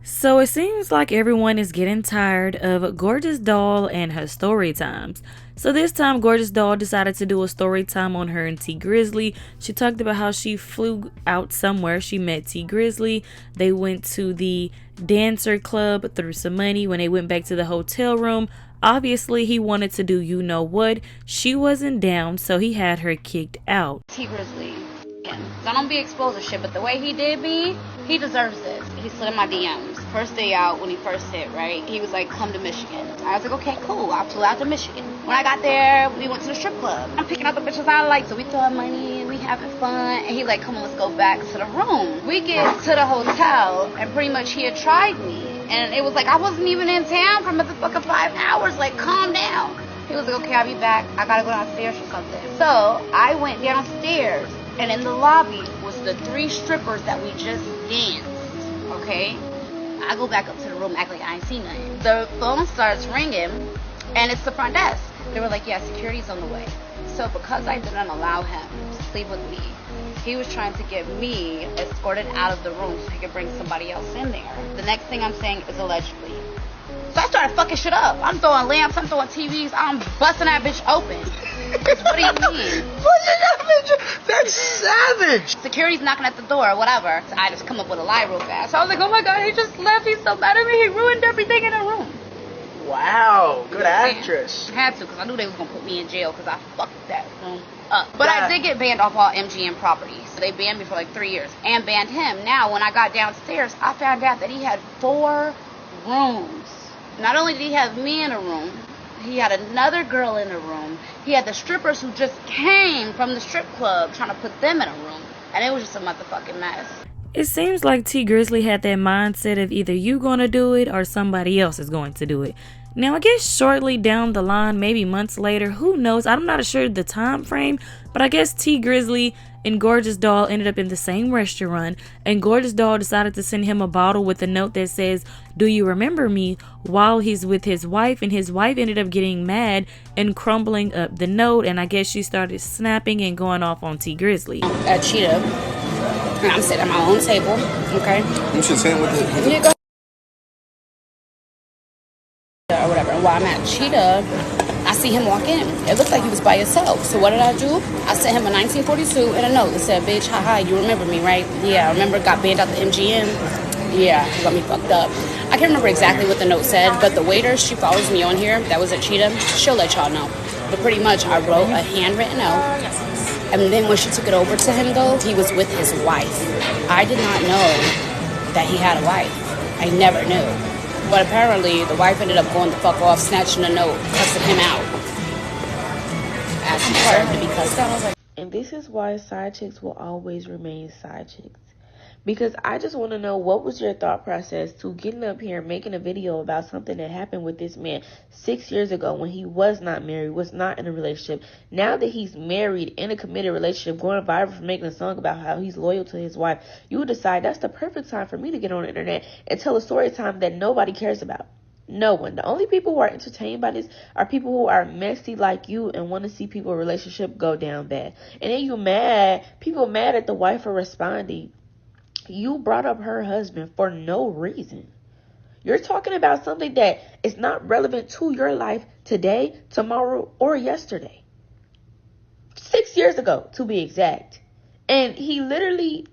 So it seems like everyone is getting tired of Gorgeous Doll and her story times. So this time Gorgeous Doll decided to do a story time on her and T Grizzly. She talked about how she flew out somewhere. She met T Grizzly. They went to the dancer club, threw some money. When they went back to the hotel room, obviously he wanted to do you know what. She wasn't down, so he had her kicked out. T Grizzly. So I don't be exposed to shit, but the way he did me, he deserves this. He slid in my DMs. First day out, when he first hit, right? He was like, come to Michigan. I was like, okay, cool. I flew out to Michigan. When I got there, we went to the strip club. I'm picking out the bitches I like, so we throwing money and we having fun. And he like, come on, let's go back to the room. We get to the hotel, and pretty much he had tried me. And it was like, I wasn't even in town for motherfucking 5 hours. Like, calm down. He was like, okay, I'll be back. I gotta go downstairs or something. So I went downstairs. And in the lobby was the 3 strippers that we just danced, okay? I go back up to the room, act like I ain't seen nothing. The phone starts ringing, and it's the front desk. They were like, yeah, security's on the way. So because I didn't allow him to sleep with me, he was trying to get me escorted out of the room so he could bring somebody else in there. The next thing I'm saying is allegedly. So I started fucking shit up. I'm throwing lamps, I'm throwing TVs, I'm busting that bitch open. What do you mean? That's savage. Security's knocking at the door or whatever. So I just come up with a lie real fast. So I was like, oh my god, he just left. He's so mad at me. He ruined everything in the room. Wow, good actress. I had to, because I knew they was going to put me in jail because I fucked that room up. But I did get banned off all MGM properties. So they banned me for like 3 years. And banned him. Now, when I got downstairs, I found out that he had 4 rooms. Not only did he have me in a room, he had another girl in the room. He had the strippers who just came from the strip club trying to put them in a room. And it was just a motherfucking mess. It seems like T Grizzly had that mindset of either you gonna do it or somebody else is going to do it. Now I guess shortly down the line, maybe months later, who knows, I'm not sure the time frame, but I guess T Grizzly and Gorgeous Doll ended up in the same restaurant, and Gorgeous Doll decided to send him a bottle with a note that says, do you remember me, while he's with his wife, and his wife ended up getting mad and crumbling up the note, and I guess she started snapping and going off on T Grizzly. At Cheetah, and I'm sitting at my own table, okay? You should say with it. Yeah, go or whatever. And while I'm at Cheetah, I see him walk in. It looked like he was by himself. So what did I do? I sent him a 1942 and a note that said, bitch, haha, you remember me, right? Yeah, I remember got banned out the MGM. Yeah, got me fucked up. I can't remember exactly what the note said, but the waiter, she follows me on here, that was at Cheetah, she'll let y'all know. But pretty much I wrote a handwritten note. And then when she took it over to him, though, he was with his wife. I did not know that he had a wife. I never knew. But apparently, the wife ended up going the fuck off, snatching the note, cussing him out. Asking her to be cussed out. And this is why side chicks will always remain side chicks. Because I just want to know, what was your thought process to getting up here and making a video about something that happened with this man 6 years ago when he was not married, was not in a relationship. Now that he's married, in a committed relationship, going viral for making a song about how he's loyal to his wife, you would decide that's the perfect time for me to get on the internet and tell a story time that nobody cares about. No one. The only people who are entertained by this are people who are messy like you and want to see people's relationship go down bad. And then you mad, people mad at the wife for responding. You brought up her husband for no reason. You're talking about something that is not relevant to your life today, tomorrow, or yesterday. 6 years ago, to be exact. And he literally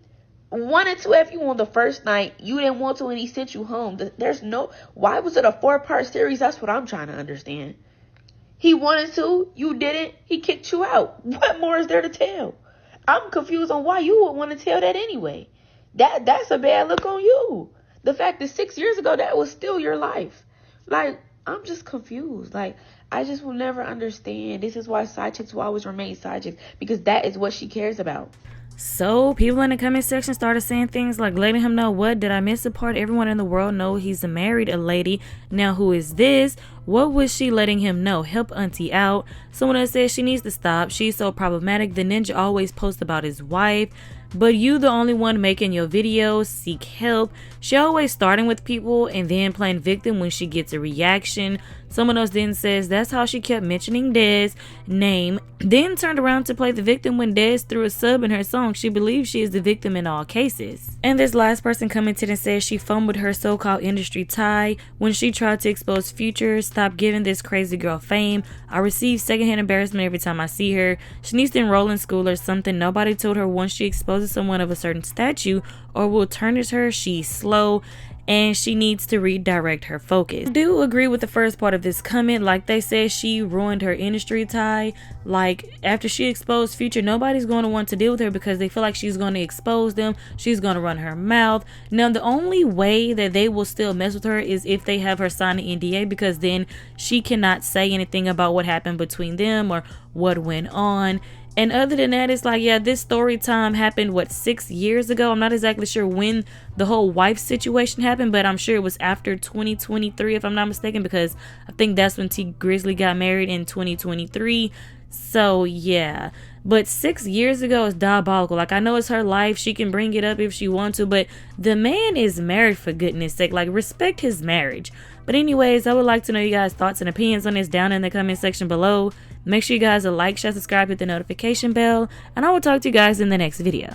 wanted to F you on the first night. You didn't want to, and he sent you home. There's no... Why was it a 4-part series? That's what I'm trying to understand. He wanted to. You didn't. He kicked you out. What more is there to tell? I'm confused on why you would want to tell that anyway. That's a bad look on you. The fact that 6 years ago, that was still your life. Like, I'm just confused. Like, I just will never understand. This is why side chicks will always remain side chicks. Because that is what she cares about. So people in the comment section started saying things like, letting him know, what did I miss a part? Everyone in the world know he's married a lady. Now who is this? What was she letting him know? Help auntie out. Someone else says she needs to stop. She's so problematic. The ninja always posts about his wife, but you the only one making your videos. Seek help. She always starting with people and then playing victim when she gets a reaction. Someone else then says that's how she kept mentioning Dez's name, then turned around to play the victim when Dez threw a sub in her song. She believes she is the victim in all cases. And this last person commented and says she fumbled her so-called industry tie when she tried to expose Future. Stop giving this crazy girl fame. I receive secondhand embarrassment every time I see her. She needs to enroll in school or something. Nobody told her once she exposes someone of a certain statue or will tarnish her. She's slow and she needs to redirect her focus. I do agree with the first part of this comment. Like they said, she ruined her industry tie. Like after she exposed Future, nobody's going to want to deal with her because they feel like she's going to expose them. She's going to run her mouth. Now the only way that they will still mess with her is if they have her sign an NDA, because then she cannot say anything about what happened between them or what went on. And other than that, it's like, yeah, this story time happened, what, 6 years ago? I'm not exactly sure when the whole wife situation happened, but I'm sure it was after 2023, if I'm not mistaken, because I think that's when T Grizzly got married in 2023. So, yeah. But 6 years ago is diabolical. Like, I know it's her life. She can bring it up if she wants to, but the man is married, for goodness sake. Like, respect his marriage. But anyways, I would like to know you guys' thoughts and opinions on this down in the comment section below. Make sure you guys like, share, subscribe, hit the notification bell, and I will talk to you guys in the next video.